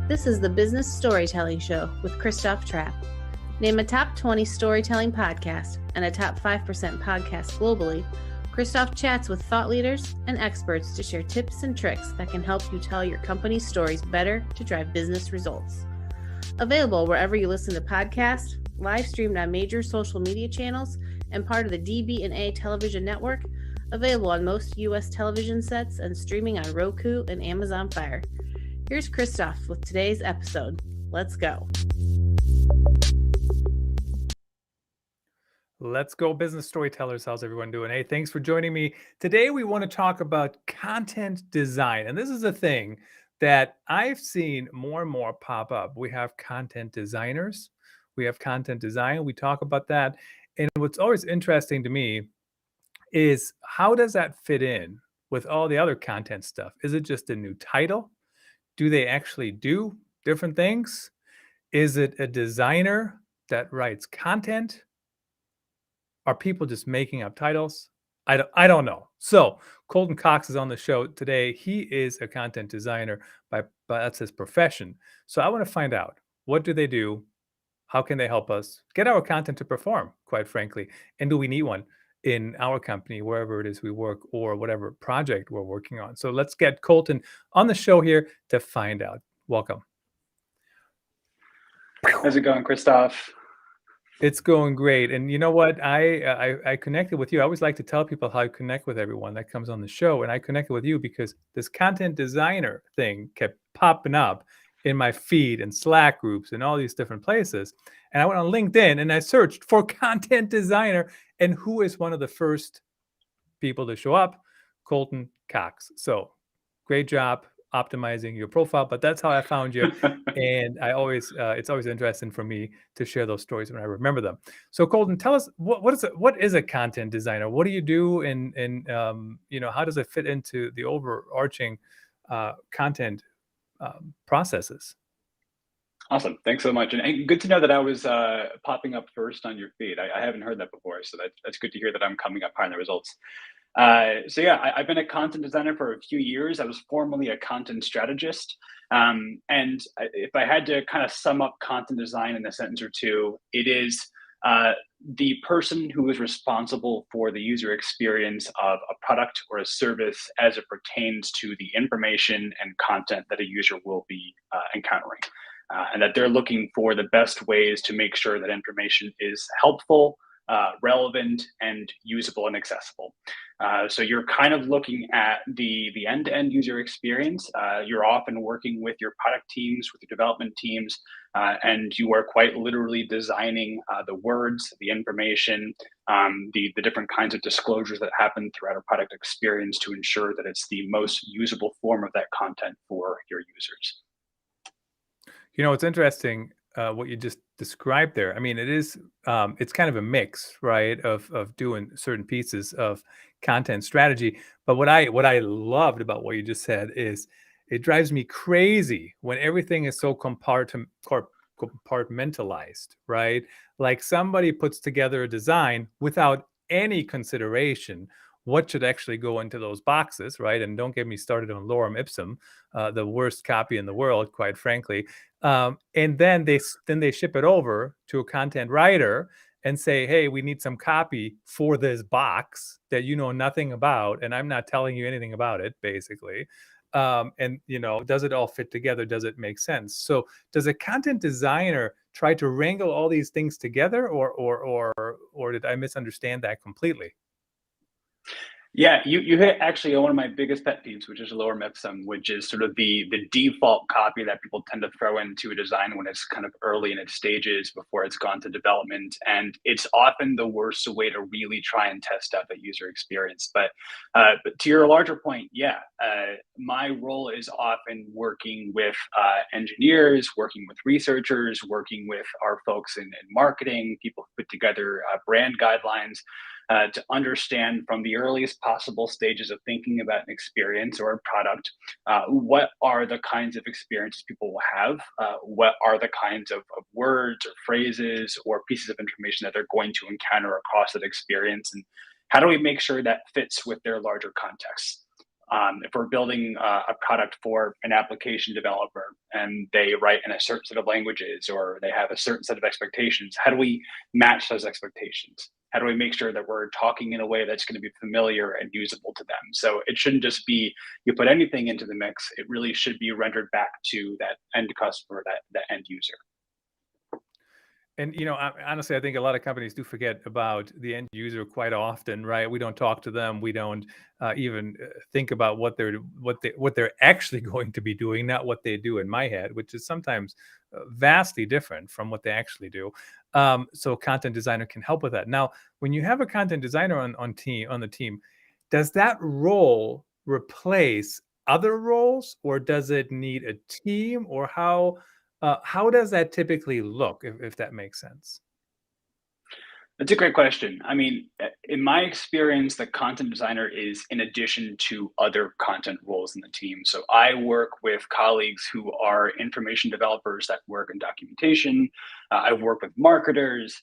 This is the Business Storytelling Show with Christoph Trapp. Name a top 20 storytelling podcast and a top 5% podcast globally. Christoph chats with thought leaders and experts to share tips and tricks that can help you tell your company's stories better to drive business results. Available wherever you listen to podcasts, live streamed on major social media channels, and part of the DB&A television network, available on most U.S. television sets and streaming on Roku and Amazon Fire. Here's Christoph with today's episode. Let's go. Let's go, business storytellers. How's everyone doing? Hey, thanks for joining me. Today, we want to talk about content design. And this is a thing that I've seen more and more pop up. We have content designers. We have content design. We talk about that. And what's always interesting to me is how does that fit in with all the other content stuff? Is it just a new title? Do they actually do different things? Is it a designer that writes content? Are people just making up titles? I don't know. So Colton Cox is on the show today. He is a content designer, but that's his profession. So I want to find out, what do they do? How can they help us get our content to perform, quite frankly? And do we need one in our company, wherever it is we work, or whatever project we're working on? So let's get Colton on the show here to find out. Welcome. How's it going, Christoph? It's going great. And you know what? I connected with you. I always like to tell people how I connect with everyone that comes on the show. And I connected with you because this content designer thing kept popping up in my feed and Slack groups and all these different places. And I went on LinkedIn and I searched for content designer. And who is one of the first people to show up? Colton Cox. So great job optimizing your profile, but that's how I found you. And I always, it's always interesting for me to share those stories when I remember them. So Colton, tell us what is a content designer? What do you do? And how does it fit into the overarching content processes? Awesome. Thanks so much. And good to know that I was popping up first on your feed. I haven't heard that before. So that's good to hear that I'm coming up high in the results. I've been a content designer for a few years. I was formerly a content strategist. And if I had to kind of sum up content design in a sentence or two, it is the person who is responsible for the user experience of a product or a service as it pertains to the information and content that a user will be encountering. And that they're looking for the best ways to make sure that information is helpful, relevant, and usable and accessible. So you're kind of looking at the end-to-end user experience. You're often working with your product teams, with your development teams, and you are quite literally designing the words, the information, the different kinds of disclosures that happen throughout a product experience to ensure that it's the most usable form of that content for your users. You know, it's interesting what you just described there. I mean, it's kind of a mix, right, of doing certain pieces of content strategy. But what I loved about what you just said is it drives me crazy when everything is so compartmentalized, right? Like somebody puts together a design without any consideration what should actually go into those boxes, right? And don't get me started on lorem ipsum, the worst copy in the world, quite frankly. And then they ship it over to a content writer and say, hey, we need some copy for this box that you know nothing about, and I'm not telling you anything about it, basically. And does it all fit together? Does it make sense? So does a content designer try to wrangle all these things together, or did I misunderstand that completely? Yeah, you hit actually on one of my biggest pet peeves, which is lorem ipsum, which is sort of the default copy that people tend to throw into a design when it's kind of early in its stages before it's gone to development. And it's often the worst way to really try and test out that user experience. But to your larger point, my role is often working with engineers, working with researchers, working with our folks in marketing, people who put together brand guidelines, to understand from the earliest possible stages of thinking about an experience or a product, what are the kinds of experiences people will have, what are the kinds of words or phrases or pieces of information that they're going to encounter across that experience, and how do we make sure that fits with their larger context. If we're building a product for an application developer and they write in a certain set of languages or they have a certain set of expectations, how do we match those expectations? How do we make sure that we're talking in a way that's going to be familiar and usable to them? So it shouldn't just be you put anything into the mix. It really should be rendered back to that end customer, that end user. And honestly, I think a lot of companies do forget about the end user quite often, right? We don't talk to them. We don't even think about what they're actually going to be doing, not what they do in my head, which is sometimes vastly different from what they actually do. So, content designer can help with that. Now, when you have a content designer on the team, does that role replace other roles, or does it need a team, or how does that typically look, if that makes sense? That's a great question. I mean, in my experience, the content designer is in addition to other content roles in the team. So I work with colleagues who are information developers that work in documentation. I work with marketers,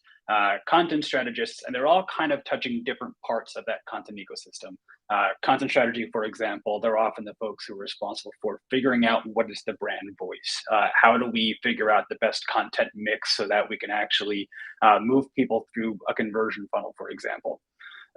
content strategists, and they're all kind of touching different parts of that content ecosystem. Content strategy, for example, they're often the folks who are responsible for figuring out what is the brand voice. How do we figure out the best content mix so that we can actually move people through a conversion funnel, for example?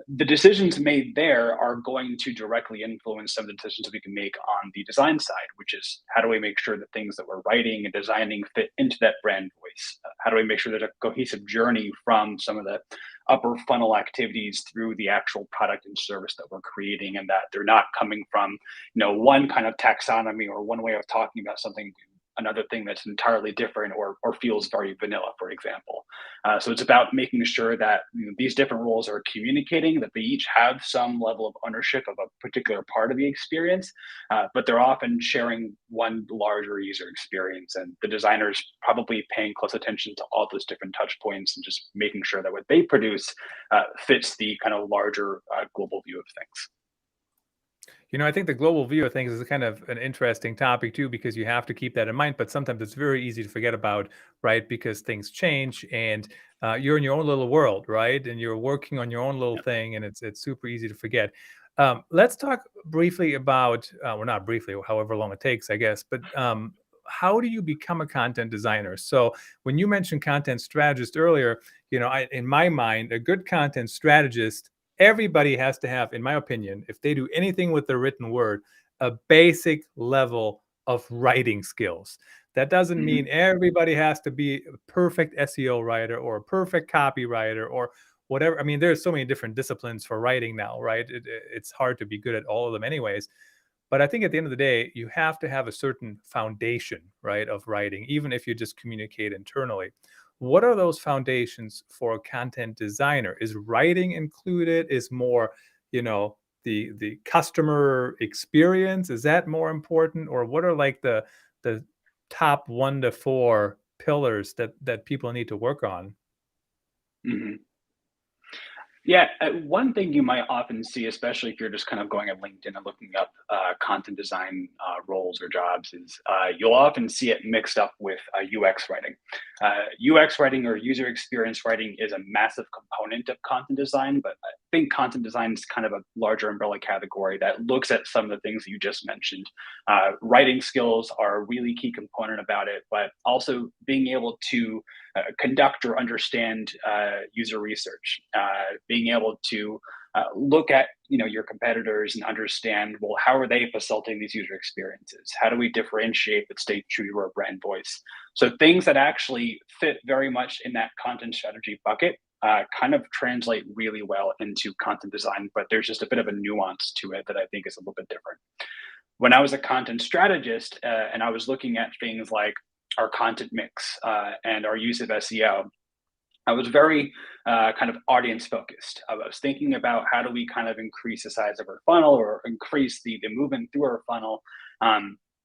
The decisions made there are going to directly influence some of the decisions that we can make on the design side, which is how do we make sure that things that we're writing and designing fit into that brand voice? How do we make sure there's a cohesive journey from some of the upper funnel activities through the actual product and service that we're creating, and that they're not coming from one kind of taxonomy or one way of talking about something another thing that's entirely different or feels very vanilla, for example. So it's about making sure that these different roles are communicating, that they each have some level of ownership of a particular part of the experience, but they're often sharing one larger user experience. And the designer's probably paying close attention to all those different touch points and just making sure that what they produce fits the kind of larger global view of things. I think the global view of things is kind of an interesting topic too, because you have to keep that in mind. But sometimes it's very easy to forget about, right? Because things change, and you're in your own little world, right? And you're working on your own little thing, and it's super easy to forget. Let's talk briefly about, well, not briefly, however long it takes, I guess. But how do you become a content designer? So when you mentioned content strategist earlier, in my mind, a good content strategist, everybody has to have, in my opinion, if they do anything with the written word, a basic level of writing skills. That doesn't Hmm. mean everybody has to be a perfect SEO writer or a perfect copywriter or whatever. I mean, there's so many different disciplines for writing now, right? It's hard to be good at all of them anyways. But I think at the end of the day, you have to have a certain foundation, right, of writing, even if you just communicate internally. What are those foundations for a content designer? Is writing included? Is more, the customer experience? Is that more important? Or what are like the top 1 to 4 pillars that people need to work on? Hmm. Yeah, one thing you might often see, especially if you're just kind of going at LinkedIn and looking up content design roles or jobs, is you'll often see it mixed up with UX writing. UX writing or user experience writing is a massive component of content design, but I think content design is kind of a larger umbrella category that looks at some of the things that you just mentioned. Writing skills are a really key component about it, but also being able to conduct or understand user research, being able to look at your competitors and understand, well, how are they facilitating these user experiences? How do we differentiate but stay true to our brand voice? So things that actually fit very much in that content strategy bucket kind of translate really well into content design, but there's just a bit of a nuance to it that I think is a little bit different. When I was a content strategist and I was looking at things like our content mix and our use of SEO, I was very kind of audience focused. I was thinking about how do we kind of increase the size of our funnel or increase the movement through our funnel.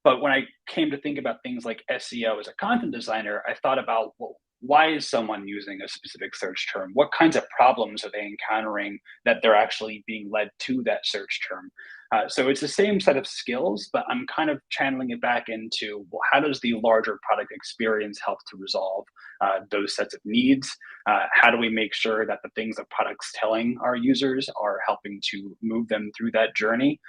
But when I came to think about things like SEO as a content designer, I thought about, well, why is someone using a specific search term? What kinds of problems are they encountering that they're actually being led to that search term? So it's the same set of skills, but I'm kind of channeling it back into, well, how does the larger product experience help to resolve those sets of needs? How do we make sure that the things that product's telling our users are helping to move them through that journey?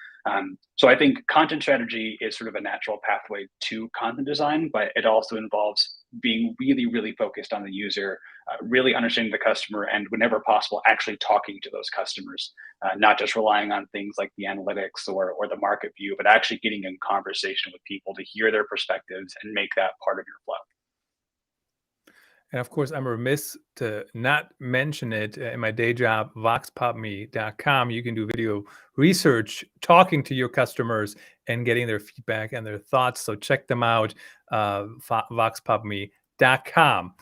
So I think content strategy is sort of a natural pathway to content design, but it also involves being really, really focused on the user, really understanding the customer, and whenever possible, actually talking to those customers, not just relying on things like the analytics or the market view, but actually getting in conversation with people to hear their perspectives and make that part of your flow. And of course, I'm remiss to not mention it in my day job, voxpopme.com. You can do video research, talking to your customers and getting their feedback and their thoughts. So check them out, voxpopme.com.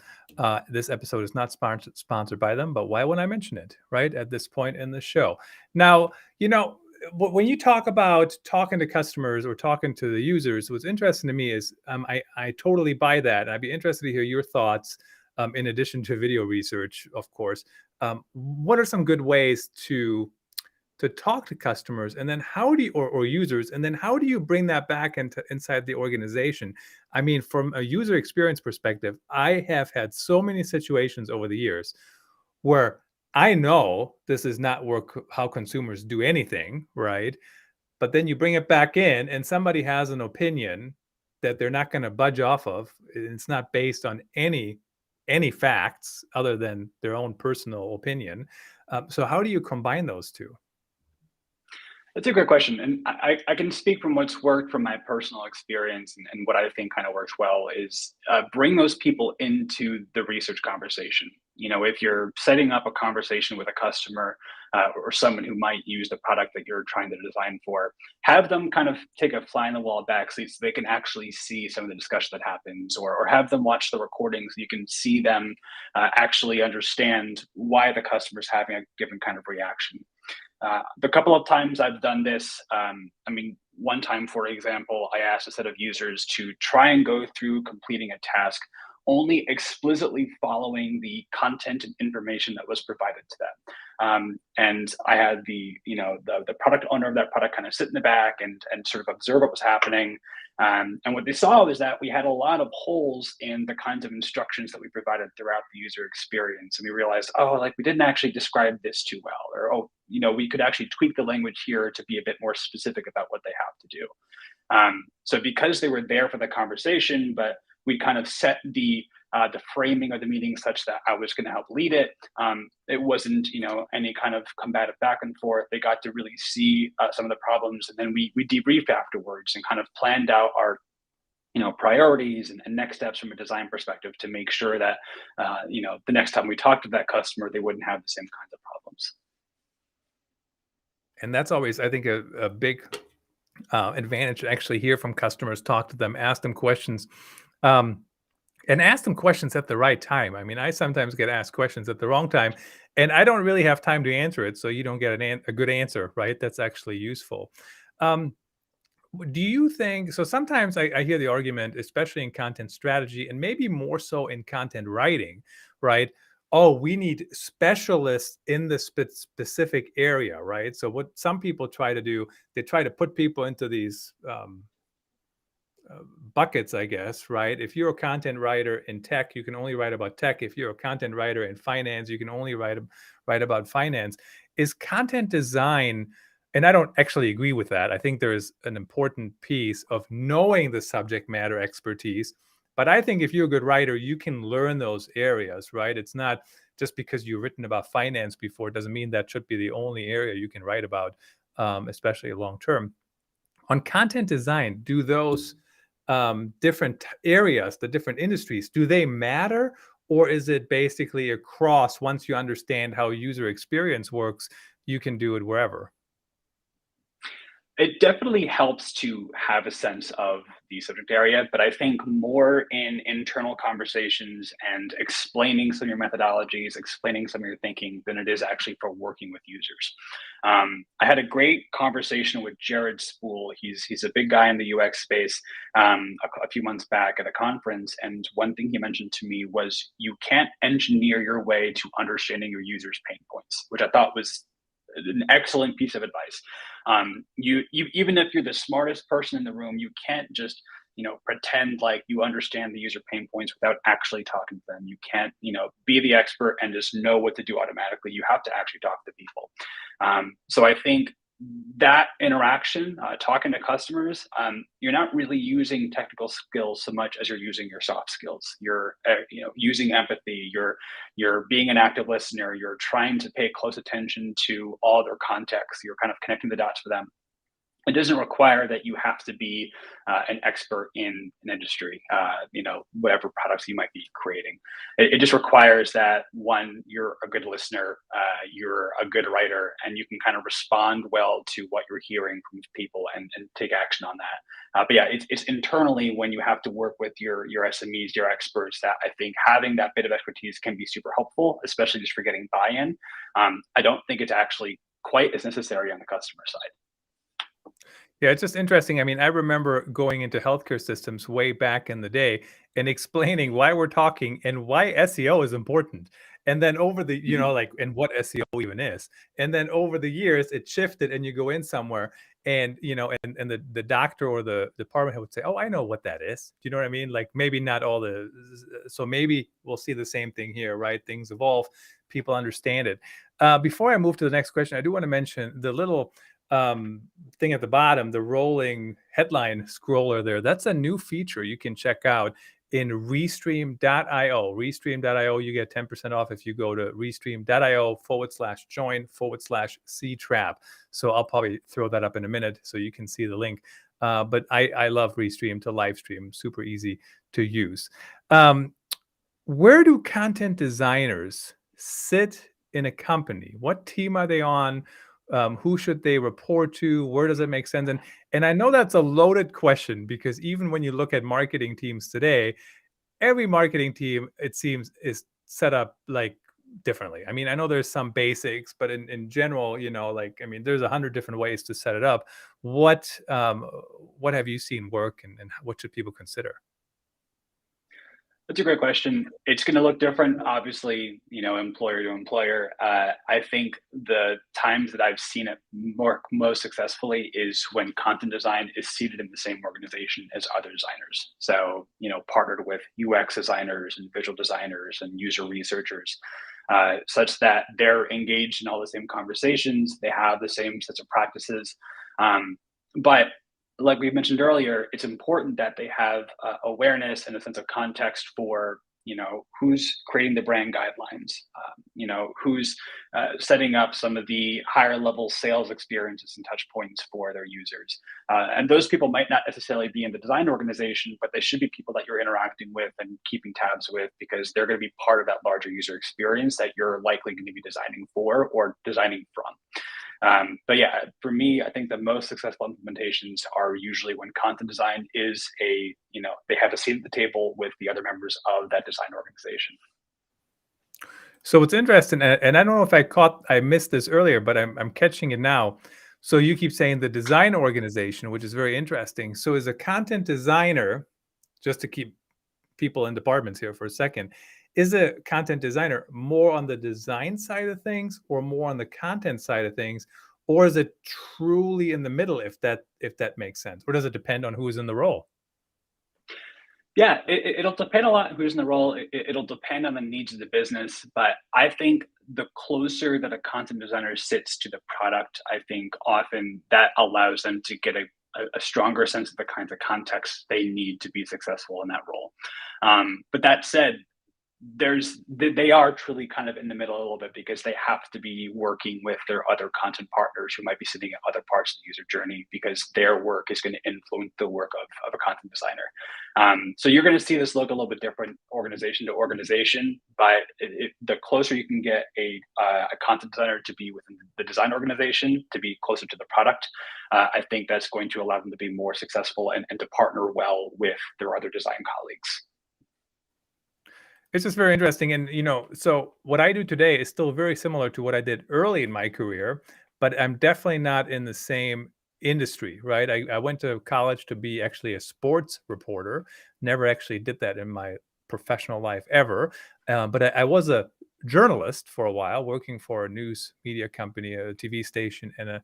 This episode is not sponsored by them, but why would I mention it right at this point in the show? Now, when you talk about talking to customers or talking to the users, what's interesting to me is I totally buy that. And I'd be interested to hear your thoughts, in addition to video research, of course. What are some good ways to talk to customers, and then how do you, or users, and then how do you bring that back inside the organization? I mean, from a user experience perspective, I have had so many situations over the years where I know this is not how consumers do anything, right? But then you bring it back in and somebody has an opinion that they're not going to budge off of. It's not based on any facts other than their own personal opinion. So how do you combine those two? That's a great question. And I can speak from what's worked from my personal experience, and what I think kind of works well is bring those people into the research conversation. If you're setting up a conversation with a customer or someone who might use the product that you're trying to design for, have them kind of take a fly in the wall backseat so they can actually see some of the discussion that happens, or have them watch the recording so you can see them actually understand why the customer's having a given kind of reaction. The couple of times I've done this, one time, for example, I asked a set of users to try and go through completing a task only explicitly following the content and information that was provided to them. And I had the product owner of that product kind of sit in the back and sort of observe what was happening. And what they saw was that we had a lot of holes in the kinds of instructions that we provided throughout the user experience. And we realized, we didn't actually describe this too well, or, we could actually tweak the language here to be a bit more specific about what they have to do. So because they were there for the conversation, but we kind of set the framing of the meeting such that I was going to help lead it. It wasn't, any kind of combative back and forth. They got to really see some of the problems, and then we debriefed afterwards and kind of planned out our priorities and next steps from a design perspective to make sure that the next time we talk to that customer, they wouldn't have the same kinds of problems. And that's always, I think, a big advantage to actually hear from customers, talk to them, ask them questions. And ask them questions at the right time. I mean, I sometimes get asked questions at the wrong time, and I don't really have time to answer it, so you don't get a good answer, right? That's actually useful. Do you think, so sometimes I hear the argument, especially in content strategy, and maybe more so in content writing, right? Oh, we need specialists in the specific area, right? So what some people try to do, they try to put people into these buckets, I guess, right? If you're a content writer in tech, you can only write about tech. If you're a content writer in finance, you can only write about finance. Is content design, and I don't actually agree with that. I think there's an important piece of knowing the subject matter expertise. But I think if you're a good writer, you can learn those areas, right? It's not just because you've written about finance before, it doesn't mean that should be the only area you can write about, especially long term. On content design, do those different areas, the different industries, do they matter? Or is it basically across, once you understand how user experience works, you can do it wherever? It definitely helps to have a sense of the subject area, but I think more in internal conversations and explaining some of your methodologies, explaining some of your thinking, than it is actually for working with users. I had a great conversation with Jared Spool. He's a big guy in the UX space, a few months back at a conference, and one thing he mentioned to me was you can't engineer your way to understanding your users' pain points, which I thought was an excellent piece of advice. You even if you're the smartest person in the room, you can't just pretend like you understand the user pain points without actually talking to them. You can't be the expert and just know what to do automatically. You have to actually talk to people. So I think that interaction, talking to customers, you're not really using technical skills so much as you're using your soft skills. You're using empathy. You're being an active listener. You're trying to pay close attention to all their context. You're kind of connecting the dots for them. It doesn't require that you have to be an expert in an industry, whatever products you might be creating. It just requires that, one, you're a good listener, you're a good writer, and you can kind of respond well to what you're hearing from people and take action on that. But yeah, it's internally when you have to work with your SMEs, your experts, that I think having that bit of expertise can be super helpful, especially just for getting buy-in. I don't think it's actually quite as necessary on the customer side. Yeah, it's just interesting. I mean, I remember going into healthcare systems way back in the day and explaining why we're talking and why SEO is important. And then over the, and what SEO even is. And then over the years, it shifted and you go in somewhere and, and the doctor or the department head would say, oh, I know what that is. Do you know what I mean? Like maybe not all so maybe we'll see the same thing here, right? Things evolve, people understand it. Before I move to the next question, I do want to mention the little thing at the bottom, the rolling headline scroller there. That's a new feature you can check out in Restream.io. Restream.io, you get 10% off if you go to Restream.io/join/C-Trap. So I'll probably throw that up in a minute so you can see the link. But I love Restream to live stream, super easy to use. Where do content designers sit in a company? What team are they on? Who should they report to? Where does it make sense? And I know that's a loaded question because even when you look at marketing teams today, every marketing team, it seems, is set up like differently. I mean, I know there's some basics, but in general, there's 100 different ways to set it up. What have you seen work and what should people consider? That's a great question. It's going to look different, obviously, employer to employer. I think the times that I've seen it work most successfully is when content design is seated in the same organization as other designers. So, partnered with UX designers and visual designers and user researchers, such that they're engaged in all the same conversations. They have the same sets of practices. But like we mentioned earlier, it's important that they have awareness and a sense of context for, who's creating the brand guidelines, who's setting up some of the higher level sales experiences and touch points for their users. And those people might not necessarily be in the design organization, but they should be people that you're interacting with and keeping tabs with because they're going to be part of that larger user experience that you're likely going to be designing for or designing from. But yeah, for me, I think the most successful implementations are usually when content design is they have a seat at the table with the other members of that design organization. So it's interesting, and I don't know if I missed this earlier, but I'm catching it now. So you keep saying the design organization, which is very interesting. So as a content designer, just to keep people in departments here for a second, is a content designer more on the design side of things or more on the content side of things? Or is it truly in the middle, if that makes sense? Or does it depend on who's in the role? Yeah, it'll depend a lot on who's in the role. It'll depend on the needs of the business. But I think the closer that a content designer sits to the product, I think often that allows them to get a stronger sense of the kinds of context they need to be successful in that role. But that said, they are truly kind of in the middle a little bit because they have to be working with their other content partners who might be sitting at other parts of the user journey because their work is going to influence the work of a content designer. So you're going to see this look a little bit different organization to organization, but the closer you can get a content designer to be within the design organization, to be closer to the product, I think that's going to allow them to be more successful and to partner well with their other design colleagues. It's just very interesting. And, so what I do today is still very similar to what I did early in my career, but I'm definitely not in the same industry, right? I went to college to be actually a sports reporter. Never actually did that in my professional life ever. But I was a journalist for a while, working for a news media company, a TV station, and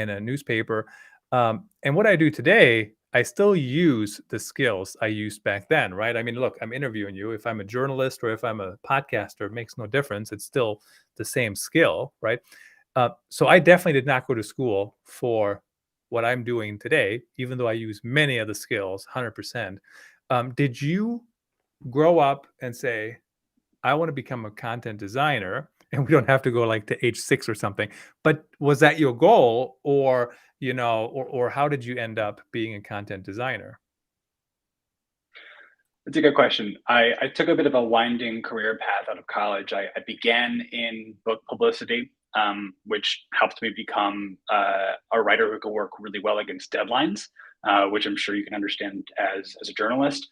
a newspaper. And what I do today, I still use the skills I used back then, right? I mean, look, I'm interviewing you. If I'm a journalist or if I'm a podcaster, it makes no difference. It's still the same skill, right? So I definitely did not go to school for what I'm doing today, even though I use many of the skills 100%. Did you grow up and say, I want to become a content designer? And we don't have to go like to age 6 or something, but was that your goal, or, or how did you end up being a content designer? That's a good question. I took a bit of a winding career path out of college. I began in book publicity, which helped me become a writer who could work really well against deadlines, which I'm sure you can understand as a journalist.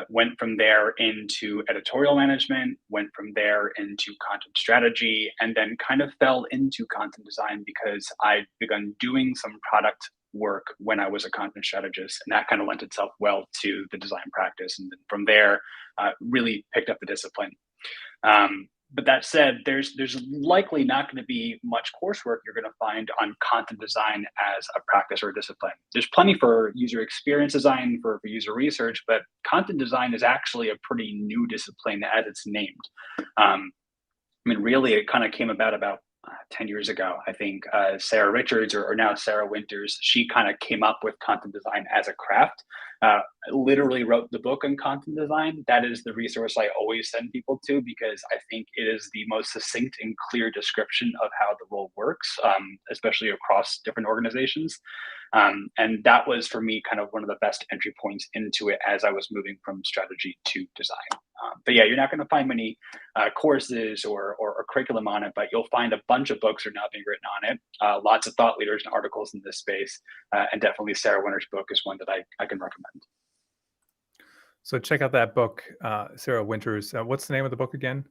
Went from there into editorial management, went from there into content strategy, and then kind of fell into content design because I'd begun doing some product work when I was a content strategist, and that kind of lent itself well to the design practice. And then from there, really picked up the discipline. But that said, there's likely not going to be much coursework you're going to find on content design as a practice or a discipline. There's plenty for user experience design, for user research, but content design is actually a pretty new discipline as it's named. Really, it kind of came about 10 years ago. I think Sarah Richards, or now Sarah Winters, she kind of came up with content design as a craft. Literally wrote the book on content design. That is the resource I always send people to because I think it is the most succinct and clear description of how the role works, especially across different organizations. And that was for me kind of one of the best entry points into it as I was moving from strategy to design. But yeah, you're not going to find many courses or curriculum on it, but you'll find a bunch of books are now being written on it. Lots of thought leaders and articles in this space, and definitely Sarah Winter's book is one that I can recommend. So check out that book, Sarah Winters. What's the name of the book again?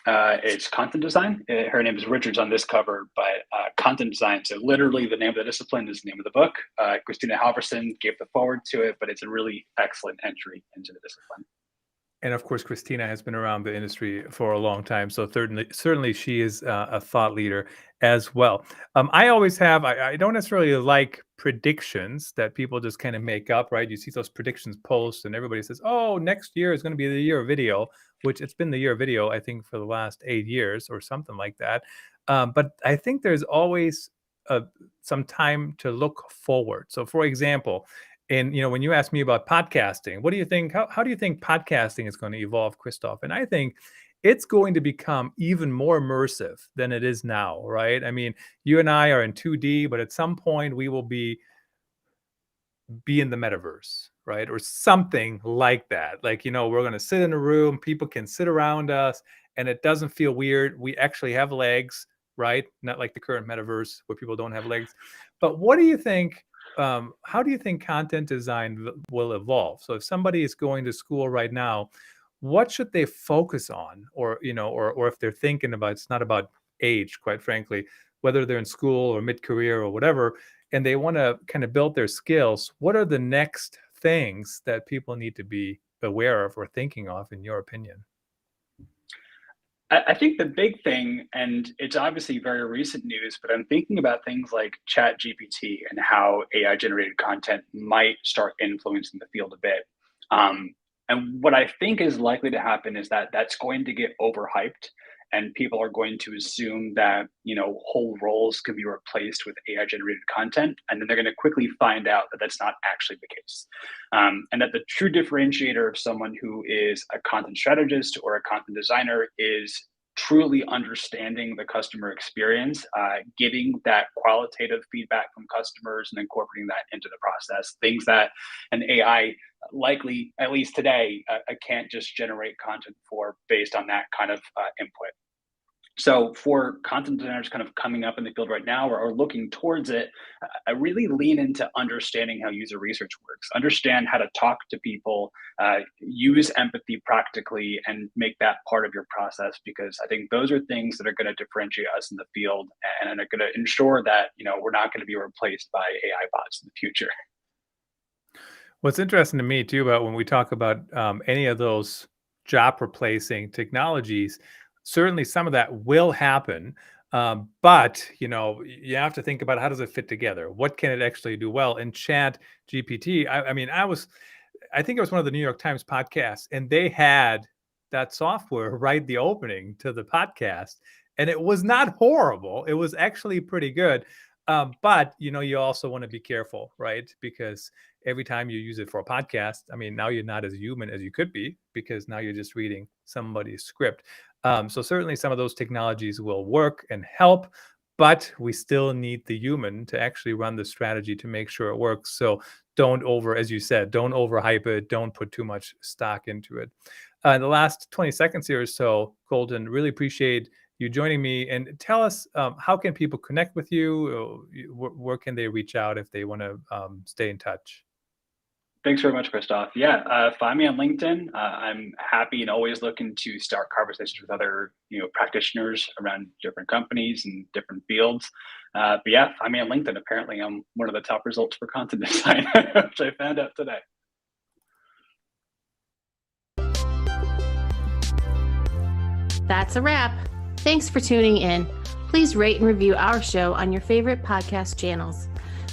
It's content design. Her name is Richards on this cover, but content design. So literally the name of the discipline is the name of the book. Christina Halverson gave the forward to it, but it's a really excellent entry into the discipline. And of course, Christina has been around the industry for a long time. So certainly she is a thought leader as well. I always have, I don't necessarily like predictions that people just kind of make up, right? You see those predictions posts and everybody says, oh, next year is going to be the year of video, which it's been the year of video, I think, for the last 8 years or something like that. But I think there's always some time to look forward. So for example, and when you ask me about podcasting, what do you think? How do you think podcasting is going to evolve, Christoph? And I think it's going to become even more immersive than it is now, right? I mean, you and I are in 2D, but at some point we will be in the metaverse, right? Or something like that. Like, we're going to sit in a room, people can sit around us, and it doesn't feel weird. We actually have legs, right? Not like the current metaverse where people don't have legs. But what do you think? How do you think content design will evolve? So if somebody is going to school right now, what should they focus on? Or, or if they're thinking about, it's not about age, quite frankly, whether they're in school or mid-career or whatever, and they want to kind of build their skills, what are the next things that people need to be aware of or thinking of, in your opinion? I think the big thing, and it's obviously very recent news, but I'm thinking about things like Chat GPT and how AI generated content might start influencing the field a bit. And what I think is likely to happen is that that's going to get overhyped, and people are going to assume that whole roles can be replaced with AI generated content, and then they're going to quickly find out that that's not actually the case, and that the true differentiator of someone who is a content strategist or a content designer is truly understanding the customer experience, getting that qualitative feedback from customers and incorporating that into the process, things that an AI likely, at least today, can't just generate content for based on that kind of input. So for content designers kind of coming up in the field right now, or looking towards it, I really lean into understanding how user research works, understand how to talk to people, use empathy practically, and make that part of your process, because I think those are things that are going to differentiate us in the field and are going to ensure that we're not going to be replaced by AI bots in the future. What's interesting to me too about when we talk about any of those job replacing technologies, certainly some of that will happen. But you have to think about, how does it fit together? What can it actually do well? And Chat GPT, I think it was one of the New York Times podcasts, and they had that software write the opening to the podcast. and it was not horrible. It was actually pretty good. But you also want to be careful, right? Because every time you use it for a podcast, I mean, now you're not as human as you could be, because now you're just reading somebody's script. So certainly some of those technologies will work and help, but we still need the human to actually run the strategy to make sure it works. So as you said, don't overhype it. Don't put too much stock into it. In the last 20 seconds here or so, Colton, really appreciate you joining me, and tell us, how can people connect with you? Where can they reach out if they want to stay in touch? Thanks very much, Christoph. Yeah, find me on LinkedIn. I'm happy and always looking to start conversations with other, practitioners around different companies and different fields. But yeah, find me on LinkedIn. Apparently, I'm one of the top results for content design, which I found out today. That's a wrap. Thanks for tuning in. Please rate and review our show on your favorite podcast channels.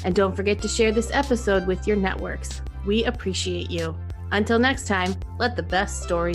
And don't forget to share this episode with your networks. We appreciate you. Until next time, let the best stories